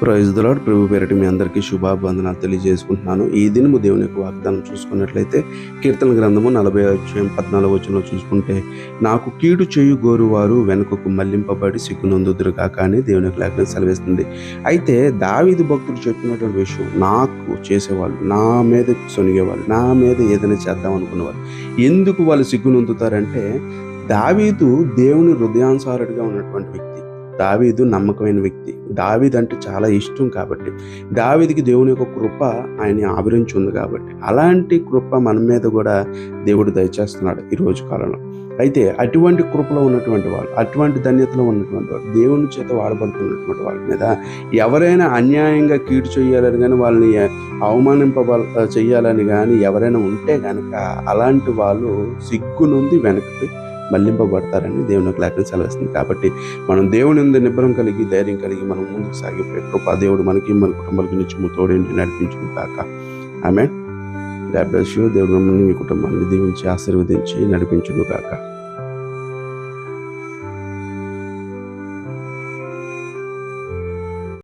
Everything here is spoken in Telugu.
Praise the lord. ప్రభు పేరిట మీ అందరికీ శుభాభివందనాలు తెలియజేసుకుంటున్నాను. ఈ దినము దేవుని యొక్క వాగ్దానం చూసుకున్నట్లయితే కీర్తన గ్రంథము 40:14 చూసుకుంటే, నాకు కీడు చేయు గోరువారు వెనుకకు మళ్లింపబడి సిగ్గునందుదురు కాక అని దేవుని యొక్క లేఖనం సెలవిస్తుంది. అయితే దావీదు భక్తుడు చెప్పినటువంటి విషయం, నాకు చేసేవాళ్ళు, నా మీద సొనిగేవాళ్ళు, నా మీద ఏదైనా చేద్దాం అనుకునేవాళ్ళు ఎందుకు వాళ్ళు సిగ్గునందుతారంటే, దావీదు దేవుని హృదయానుసారుడిగా ఉన్నటువంటి వ్యక్తి. దావీదు నమ్మకమైన వ్యక్తి. దావీదు అంటే చాలా ఇష్టం కాబట్టి, దావీదుకి దేవుని యొక్క కృప ఆయన్ని ఆవరించి ఉంది కాబట్టి, అలాంటి కృప మన మీద కూడా దేవుడు దయచేస్తున్నాడు ఈ రోజు కాలంలో. అయితే అటువంటి కృపలో ఉన్నటువంటి వాళ్ళు, అటువంటి ధన్యతలో ఉన్నటువంటి వాళ్ళు, దేవుని చేత వాడబడుతున్నటువంటి వాళ్ళ మీద ఎవరైనా అన్యాయంగా కీడు చేయాలని కానీ, వాళ్ళని చేయాలని కానీ ఎవరైనా ఉంటే కనుక, అలాంటి వాళ్ళు సిగ్గు నుండి వెనక్కి మళ్లింపబడతారని దేవుని యొక్క లేఖనం సెలవిస్తుంది. కాబట్టి మనం దేవుని యందు నిబ్బరం కలిగి, ధైర్యం కలిగి మనం ముందుకు సాగిపోయే కృప దేవుడు మనకి, మన కుటుంబాలకు నిత్యము తోడేంటి నడిపించును కాక. ఆమేన్. God bless you. దేవుడు మిమ్మల్ని, మీ కుటుంబాన్ని దీవించి ఆశీర్వదించి నడిపించును కాక.